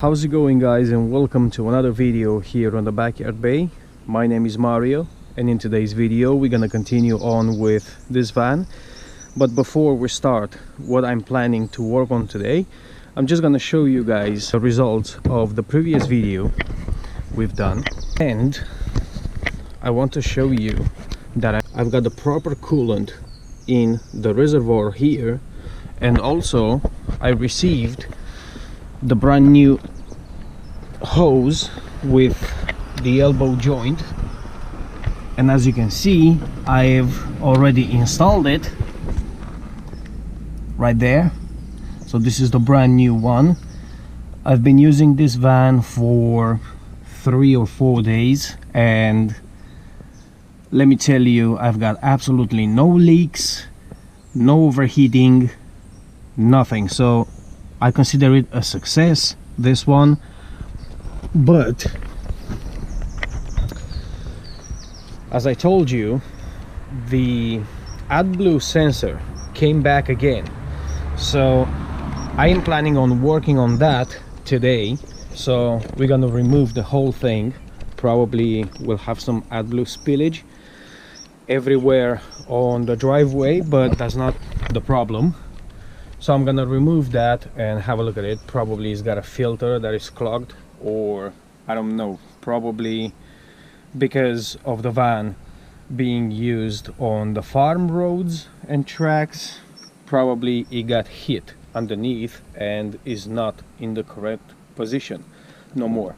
How's it going, guys, and welcome to another video here on the Backyard Bay. My name is Mario, and in today's video we're gonna continue on with this van. But before we start what I'm planning to work on today, I'm just gonna show you guys the results of the previous video we've done, and I want to show you that I've got the proper coolant in the reservoir here, and also I received the brand new hose with the elbow joint, and as you can see I've already installed it right there. So this is the brand new one. I've been using this van for 3 or 4 days, and let me tell you, I've got absolutely no leaks, no overheating, nothing. So I consider it a success, this one. But as I told you, the AdBlue sensor came back again, so I am planning on working on that today. So we're gonna remove the whole thing. Probably we'll have some AdBlue spillage everywhere on the driveway, but that's not the problem. So I'm gonna remove that and have a look at it. Probably it's got a filter that is clogged, or I don't know, probably because of the van being used on the farm roads and tracks, probably it got hit underneath and is not in the correct position no more.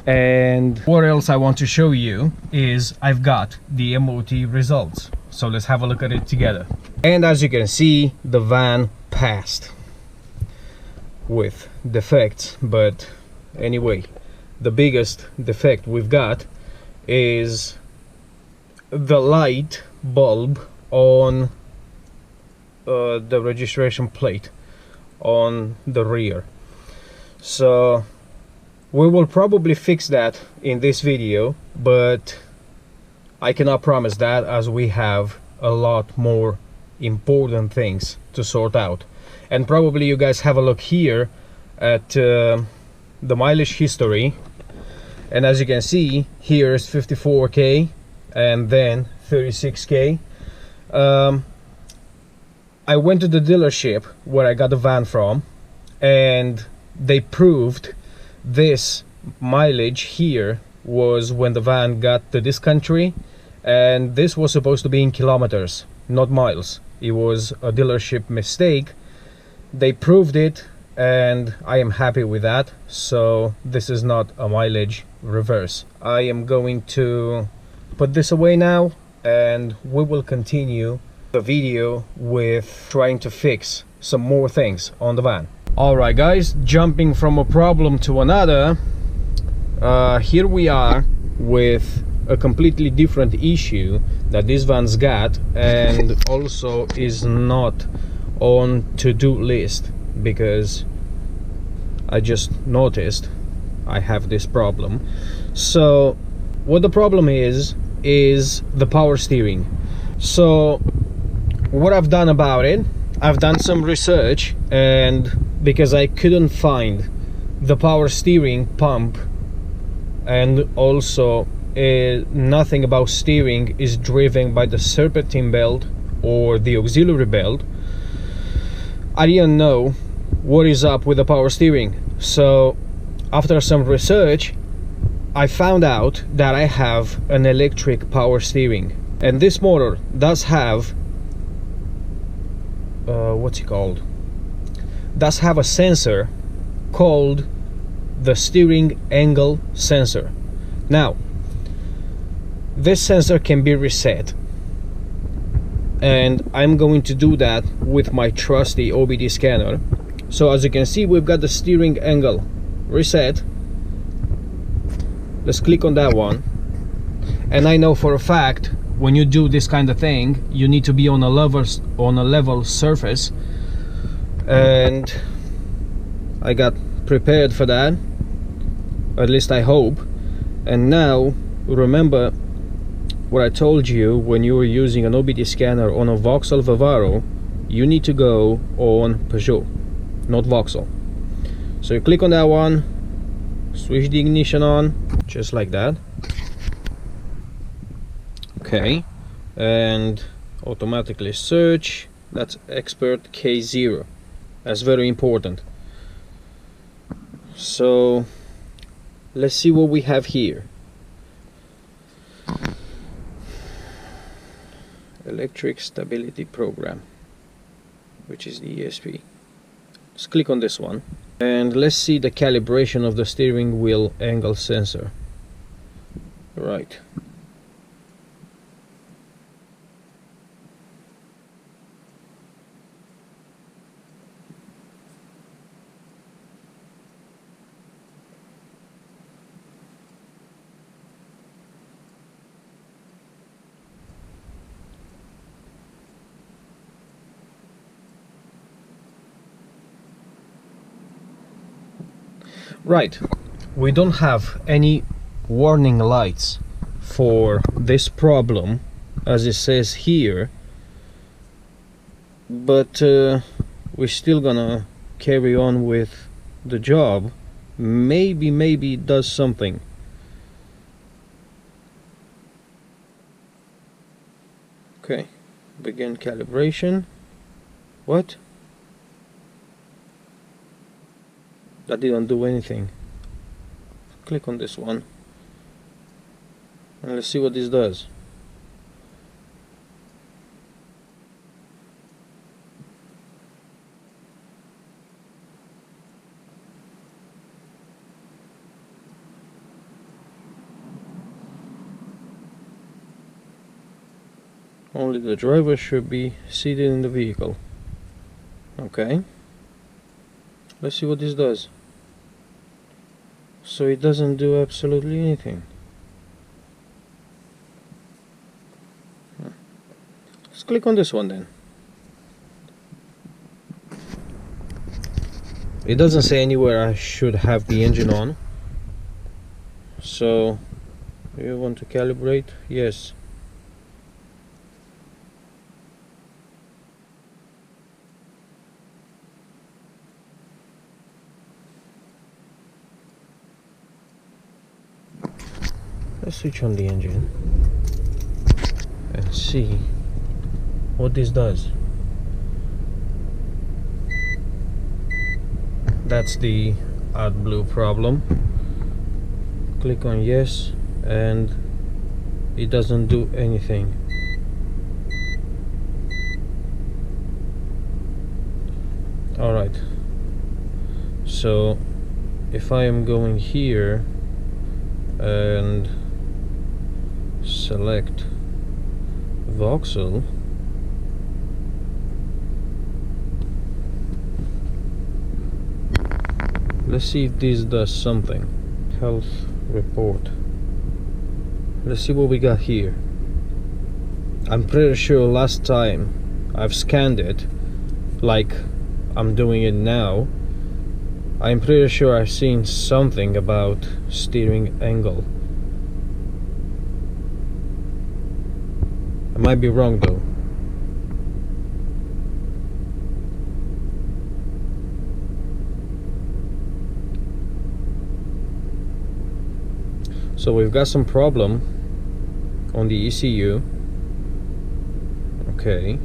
And what else I want to show you is I've got the MOT results, so let's have a look at it together. And as you can see, the van passed with defects, but anyway, the biggest defect we've got is the light bulb on the registration plate on the rear. So we will probably fix that in this video, but I cannot promise that, as we have a lot more important things to sort out. And probably you guys have a look here at the mileage history, and as you can see, here is 54k and then 36k. I went to the dealership where I got the van from, and they proved this mileage here was when the van got to this country, and this was supposed to be in kilometers, not miles. It was a dealership mistake. They proved it, and I am happy with that. So this is not a mileage reverse. I am going to put this away now, and we will continue the video with trying to fix some more things on the van. Alright guys, jumping from a problem to another, here we are with a completely different issue that this van's got, and also is not on to-do list, because I just noticed I have this problem. So what the problem is the power steering. So what I've done about it, I've done some research, and because I couldn't find the power steering pump, and also nothing about steering is driven by the serpentine belt or the auxiliary belt, I didn't know what is up with the power steering. So after some research, I found out that I have an electric power steering, and this motor does have what's it called? Does have a sensor called the steering angle sensor. Now this sensor can be reset, and I'm going to do that with my trusty OBD scanner. So as you can see, we've got the steering angle reset. Let's click on that one, and I know for a fact when you do this kind of thing, you need to be on a level surface, and I got prepared for that, at least I hope. And now remember what I told you, when you were using an OBD scanner on a Vauxhall Vivaro, you need to go on Peugeot, not Vauxhall. So you click on that one, Switch the ignition on, just like that. Okay, and automatically search. That's expert K0. That's very important. So let's see what we have here. Electric stability program, which is the ESP. Let's click on this one and let's see the calibration of the steering wheel angle sensor. Right. Right, we don't have any warning lights for this problem as it says here, but we're still gonna carry on with the job. Maybe it does something. Okay, begin calibration. What? That didn't do anything. Click on this one and let's see what this does. Only the driver should be seated in the vehicle. Okay, let's see what this does. So it doesn't do absolutely anything. Let's click on this one then. It doesn't say anywhere I should have the engine on. So you want to calibrate? Yes. Let's switch on the engine and see what this does. That's the AdBlue problem. Click on yes and it doesn't do anything. Alright, so if I am going here and select Vauxhall, let's see if this does something. Health report. Let's see what we got here. I'm pretty sure last time I've scanned it like I'm doing it now. I'm pretty sure I've seen something about steering angle. I might be wrong though. So we've got some problem on the ECU. Okay,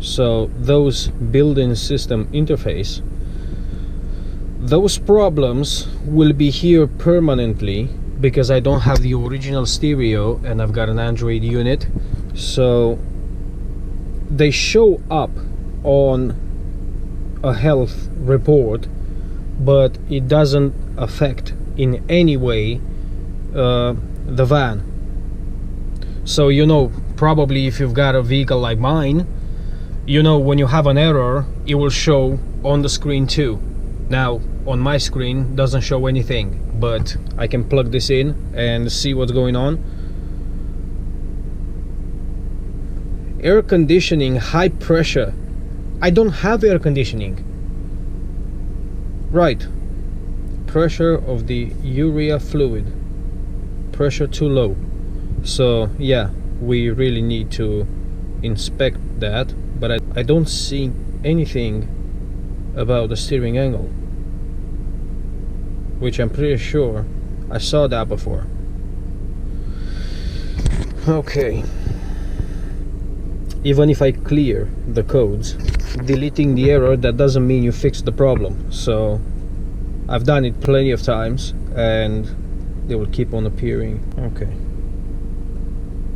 so those built-in system interface, those problems will be here permanently because I don't have the original stereo and I've got an Android unit. So they show up on a health report, but it doesn't affect in any way the van. So you know, probably if you've got a vehicle like mine, you know, when you have an error it will show on the screen too. Now on my screen doesn't show anything, but I can plug this in and see what's going on. Air conditioning, high pressure. I don't have air conditioning. Right, pressure of the urea fluid, pressure too low. So yeah, we really need to inspect that, but I don't see anything about the steering angle. which I'm pretty sure I saw that before. Okay, even if I clear the codes, deleting the error, that doesn't mean you fix the problem. So I've done it plenty of times and they will keep on appearing. Okay,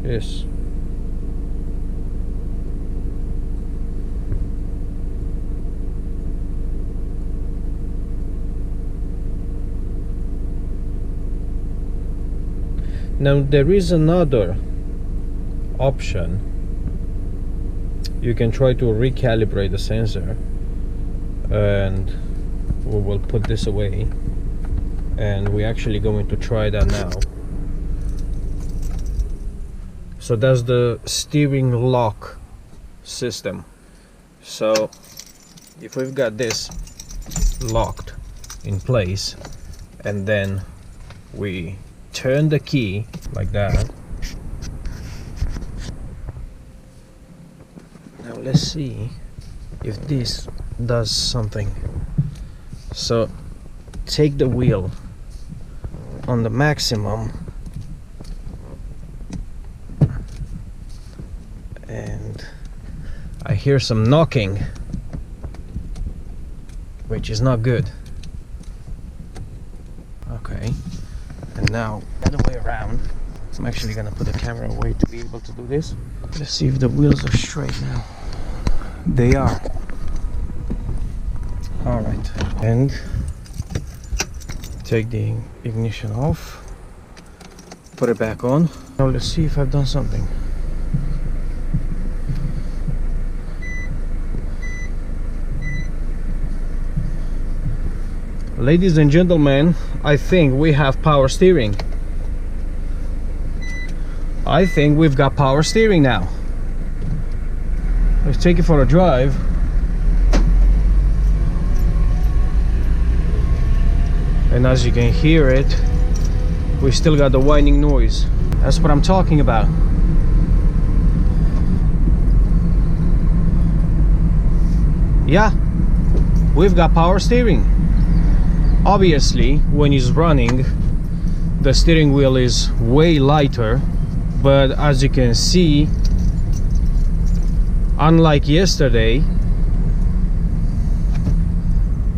yes. Now there is another option. You can try to recalibrate the sensor, and we will put this away, and we're actually going to try that now. So that's the steering lock system. So if we've got this locked in place and then we turn the key like that. Now let's see if this does something. So take the wheel on the maximum and I hear some knocking, which is not good. Okay, and now the other way around. So I'm actually gonna put the camera away to be able to do this. Let's see if the wheels are straight now. They are. All right, and take the ignition off, put it back on. Now let's see if I've done something. Ladies and gentlemen, I think we have power steering. I think we've got power steering now. Let's take it for a drive. And as you can hear it, we still got the whining noise. That's what I'm talking about. Yeah, we've got power steering. Obviously, when it's running, the steering wheel is way lighter, but as you can see, unlike yesterday,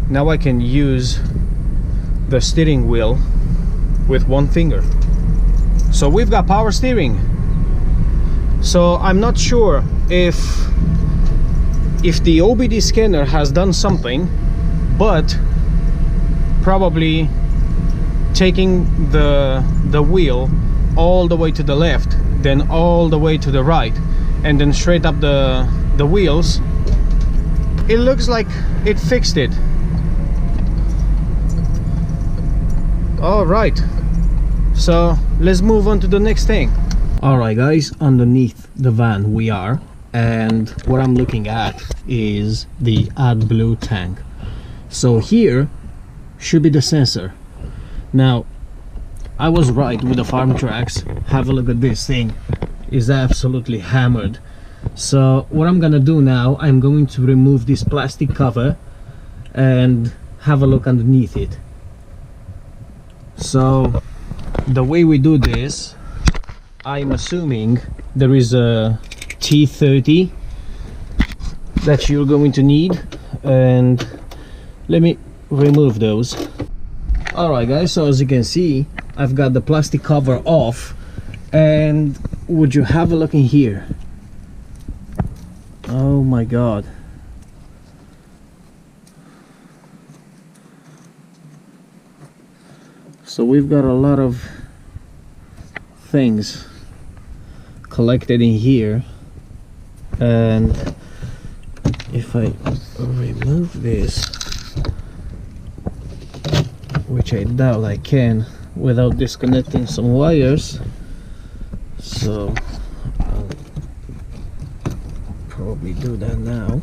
now I can use the steering wheel with one finger. So we've got power steering. So I'm not sure if the OBD scanner has done something, but probably taking the wheel all the way to the left, then all the way to the right, and then straight up the wheels, it looks like it fixed it. All right, so let's move on to the next thing. All right guys, underneath the van we are, and what I'm looking at is the AdBlue tank. So here should be the sensor. Now I was right with the farm tracks. Have a look at this thing, is absolutely hammered. So what I'm gonna do now, I'm going to remove this plastic cover and have a look underneath it. So the way we do this, I'm assuming there is a T30 that you're going to need, and let me remove those. Alright guys, so as you can see, I've got the plastic cover off, and would you have a look in here? Oh my god. So we've got a lot of things collected in here, and if I remove this, which I doubt I can without disconnecting some wires, so I'll probably do that now.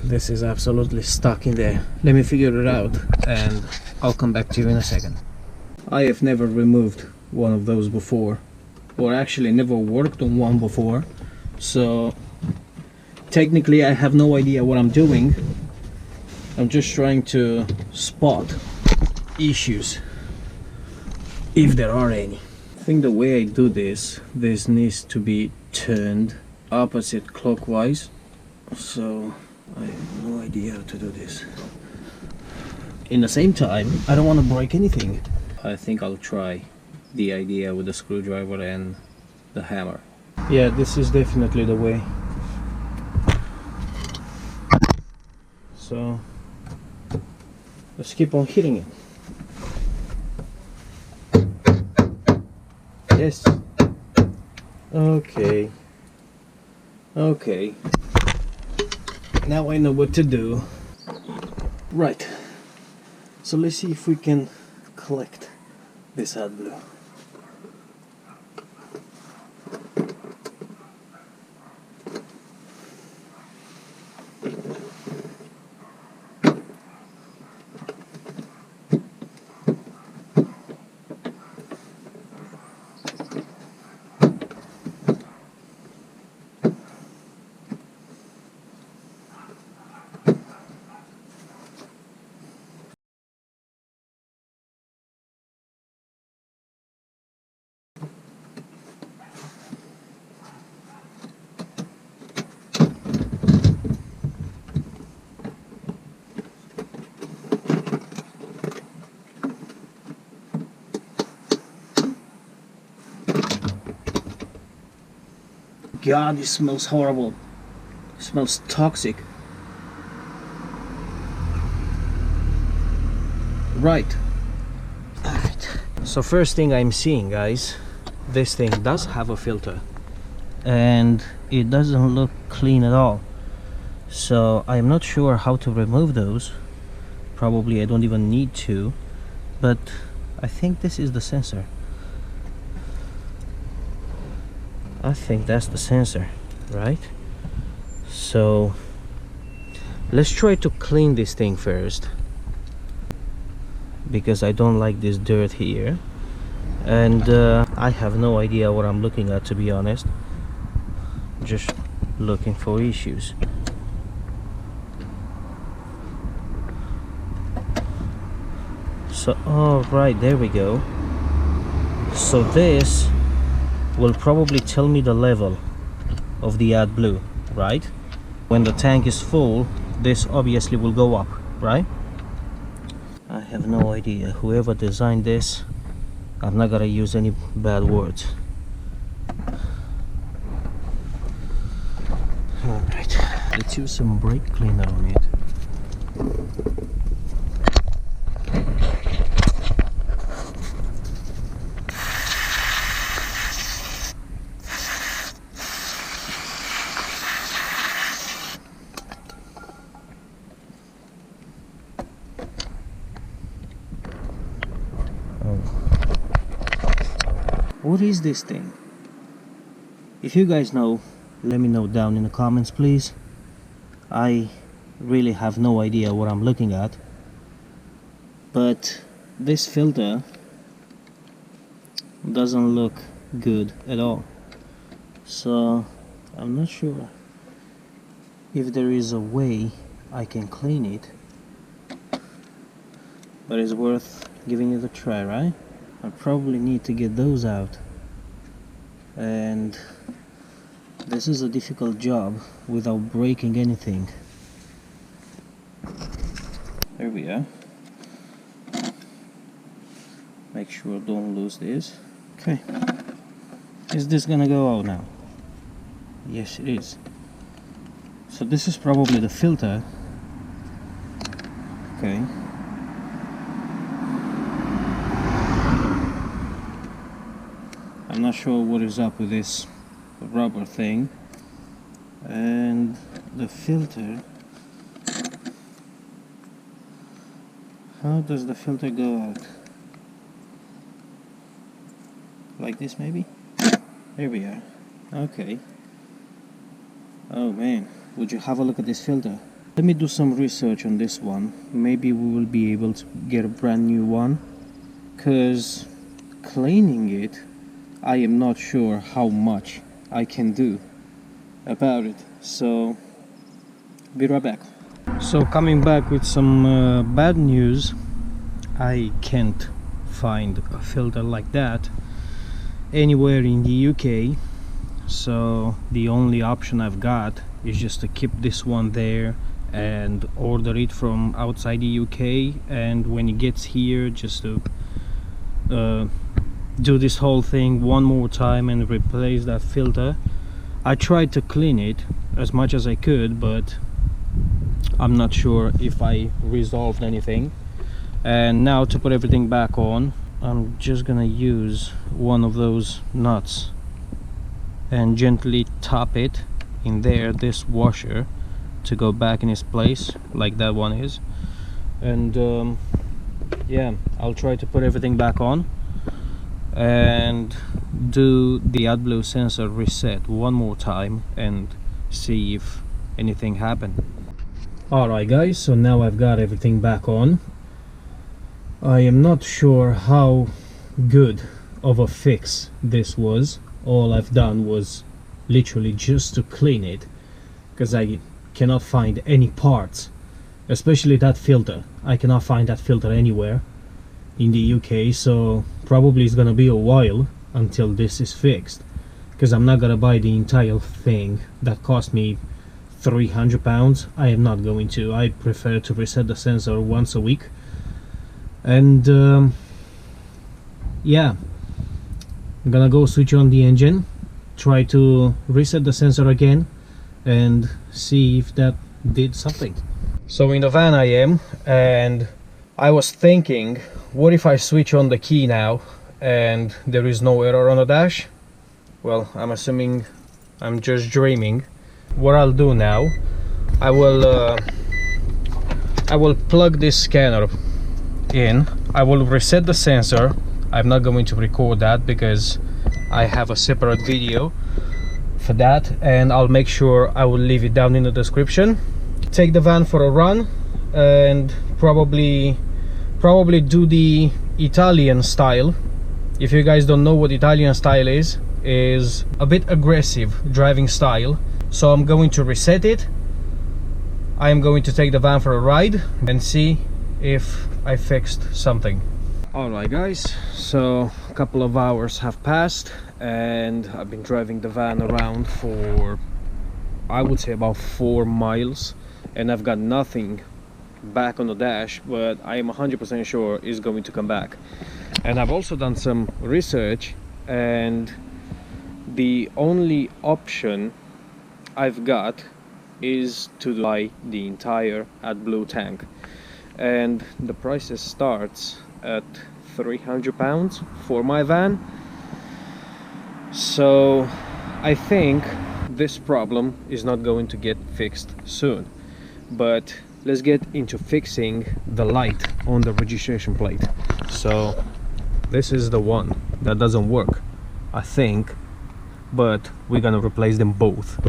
This is absolutely stuck in there. Let me figure it out and I'll come back to you in a second. I have never removed one of those before, or actually never worked on one before, so technically I have no idea what I'm doing. I'm just trying to spot issues if there are any. I think the way I do this needs to be turned opposite clockwise, so I have no idea how to do this. In the same time, I don't want to break anything. I think I'll try the idea with the screwdriver and the hammer. Yeah, this is definitely the way. So let's keep on hitting it. Yes. Okay. Okay. Now I know what to do. Right. So let's see if we can collect this AdBlue. God, it smells horrible. It smells toxic. Right. Alright. So first thing I'm seeing, guys, this thing does have a filter. And it doesn't look clean at all. So I'm not sure how to remove those. Probably I don't even need to. But I think this is the sensor. I think that's the sensor, right? So let's try to clean this thing first, because I don't like this dirt here, and I have no idea what I'm looking at, to be honest. Just looking for issues. So all right, there we go. So this will probably tell me the level of the AdBlue, right? When the tank is full, this obviously will go up, right? I have no idea. Whoever designed this, I'm not gonna use any bad words. Alright, let's use some brake cleaner on it. What is this thing? If you guys know, let me know down in the comments, please. I really have no idea what I'm looking at, but this filter doesn't look good at all, so I'm not sure if there is a way I can clean it, but it's worth giving it a try, right? I probably need to get those out, and this is a difficult job without breaking anything. There we are. Make sure don't lose this. Okay, is this gonna go out now? Yes, it is. So this is probably the filter. Okay. I'm not sure what is up with this rubber thing and the filter. How does the filter go out? Like this, maybe? There we are. Okay. Oh man, would you have a look at this filter? Let me do some research on this one. Maybe we will be able to get a brand new one, because cleaning it I am not sure how much I can do about it, so be right back. So coming back with some bad news, I can't find a filter like that anywhere in the UK, so the only option I've got is just to keep this one there and order it from outside the UK, and when it gets here just to do this whole thing one more time and replace that filter. I tried to clean it as much as I could, but I'm not sure if I resolved anything. And now to put everything back on, I'm just gonna use one of those nuts and gently tap it in there, this washer, to go back in its place like that one is. And yeah, I'll try to put everything back on and do the AdBlue sensor reset one more time and see if anything happened. Alright guys, so now I've got everything back on. I am not sure how good of a fix this was. All I've done was literally just to clean it, because I cannot find any parts, especially that filter. I cannot find that filter anywhere in the UK, so probably it's gonna be a while until this is fixed, because I'm not gonna buy the entire thing that cost me £300. I am not going to. I prefer to reset the sensor once a week. And yeah, I'm gonna go switch on the engine, try to reset the sensor again and see if that did something. So in the van I am, and I was thinking, what if I switch on the key now and there is no error on the dash? Well, I'm assuming I'm just dreaming. What I'll do now, I will plug this scanner in, I will reset the sensor. I'm not going to record that because I have a separate video for that, and I'll make sure I will leave it down in the description. Take the van for a run and probably do the Italian style. If you guys don't know what Italian style is a bit aggressive driving style. So I'm going to reset it. I am going to take the van for a ride and see if I fixed something. Alright guys, so a couple of hours have passed and I've been driving the van around for, I would say, about 4 miles, and I've got nothing back on the dash, but I am 100% sure it's going to come back. And I've also done some research, and the only option I've got is to buy the entire AdBlue tank, and the prices starts at £300 for my van. So I think this problem is not going to get fixed soon, but let's get into fixing the light on the registration plate. So this is the one that doesn't work, I think, but we're gonna replace them both,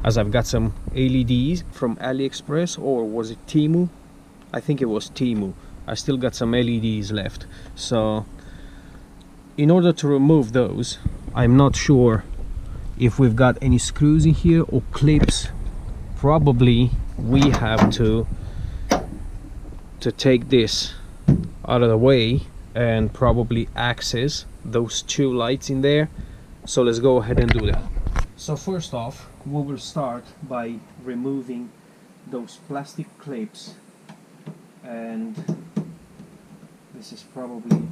as I've got some LEDs from AliExpress, or was it Temu? I think it was Temu. I still got some LEDs left. So in order to remove those, I'm not sure if we've got any screws in here or clips. Probably we have to take this out of the way and probably access those 2 lights in there. So let's go ahead and do that. So first off, we will start by removing those plastic clips, and this is probably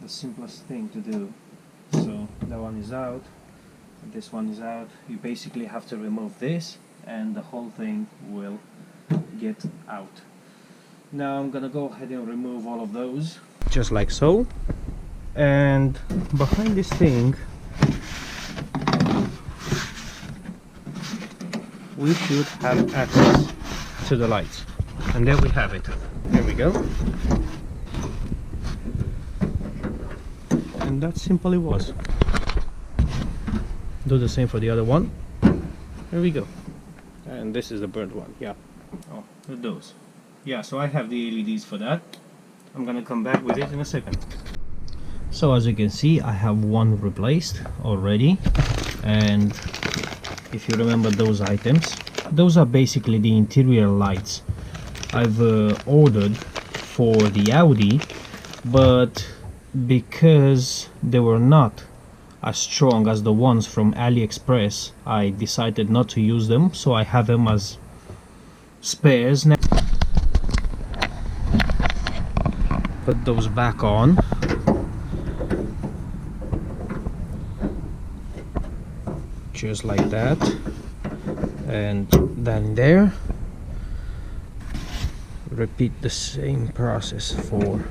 the simplest thing to do. So that one is out, this one is out. You basically have to remove this and the whole thing will get out. Now I'm gonna go ahead and remove all of those, just like so. And behind this thing we should have access to the lights, and there we have it. There we go. And that simply was. Do the same for the other one. There we go. And this is the burnt one. Yeah. Oh, those. Yeah, so I have the LEDs for that. I'm gonna come back with it in a second. So as you can see, I have one replaced already, and if you remember those items, those are basically the interior lights I've ordered for the Audi, but because they were not as strong as the ones from AliExpress, I decided not to use them, so I have them as spares now. Put those back on. Just like that, and then there. Repeat the same process for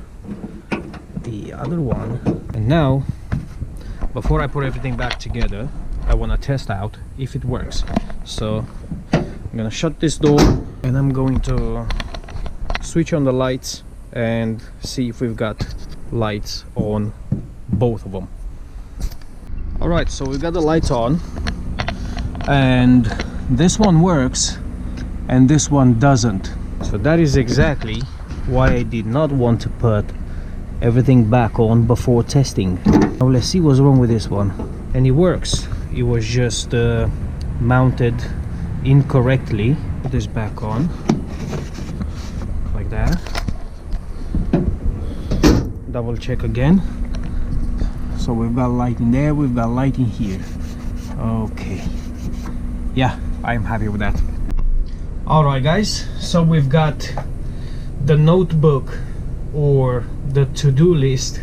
the other one. And now, before I put everything back together, I want to test out if it works. So I'm gonna shut this door and I'm going to switch on the lights and see if we've got lights on both of them. Alright, so we've got the lights on, and this one works and this one doesn't. So that is exactly why I did not want to put everything back on before testing. Now let's see what's wrong with this one. And it works. It was just mounted incorrectly. Put this back on like that. Double check again. So we've got light in there, we've got light in here. Okay, yeah, I'm happy with that. Alright guys, so we've got the notebook or the to-do list.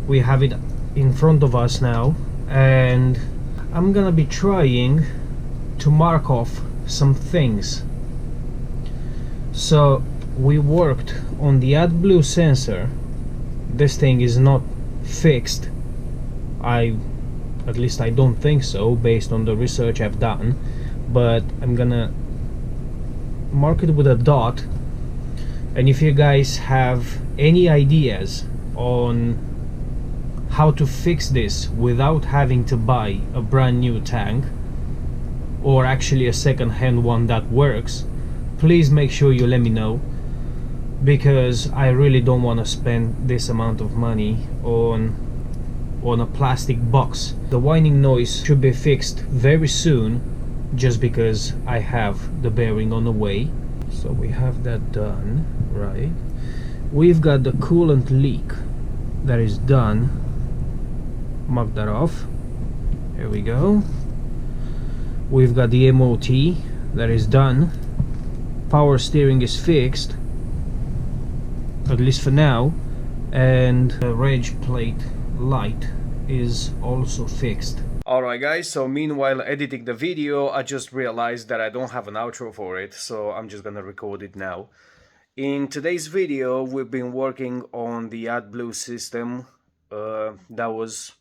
We have it in front of us now, and I'm gonna be trying to mark off some things. So we worked on the AdBlue sensor. This thing is not fixed. At least I don't think so, based on the research I've done, but I'm gonna mark it with a dot. And if you guys have any ideas on how to fix this without having to buy a brand new tank, or actually a second-hand one that works, please make sure you let me know, because I really don't want to spend this amount of money on a plastic box. The whining noise should be fixed very soon, just because I have the bearing on the way. So we have that done, right? We've got the coolant leak that is done. Mark that off. Here we go. We've got the MOT that is done. Power steering is fixed, at least for now, and the reg plate light is also fixed. Alright guys, so meanwhile editing the video, I just realized that I don't have an outro for it, so I'm just gonna record it now. In today's video, we've been working on the AdBlue system. That was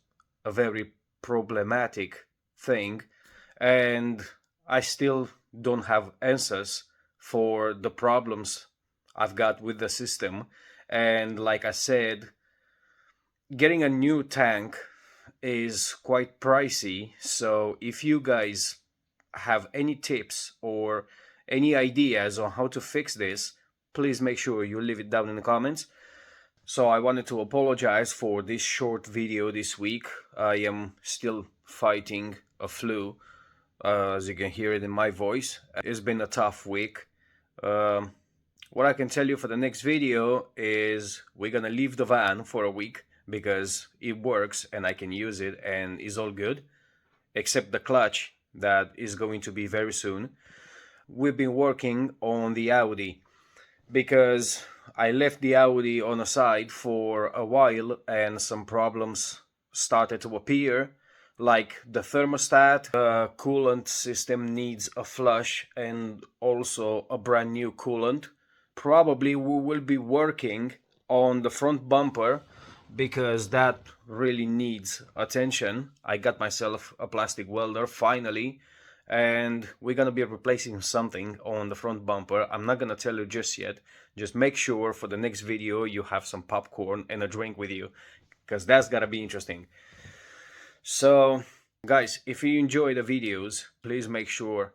a very problematic thing, and I still don't have answers for the problems I've got with the system. And like I said, getting a new tank is quite pricey, so if you guys have any tips or any ideas on how to fix this, please make sure you leave it down in the comments. So I wanted to apologize for this short video this week. I am still fighting a flu, as you can hear it in my voice. It's been a tough week. What I can tell you for the next video is we're gonna leave the van for a week, because it works and I can use it and it's all good, except the clutch that is going to be very soon. We've been working on the Audi because I left the Audi on the side for a while and some problems started to appear, like the thermostat, the coolant system needs a flush and also a brand new coolant. Probably we will be working on the front bumper, because that really needs attention. I got myself a plastic welder finally, and we're gonna be replacing something on the front bumper. I'm not gonna tell you just yet. Just make sure for the next video you have some popcorn and a drink with you, because that's gonna be interesting. So guys, if you enjoy the videos, please make sure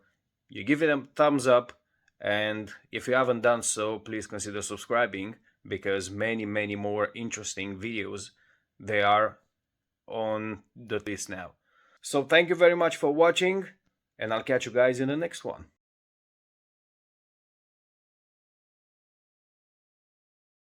you give it a thumbs up, and if you haven't done so, please consider subscribing, because many more interesting videos they are on the list now. So thank you very much for watching, and I'll catch you guys in the next one.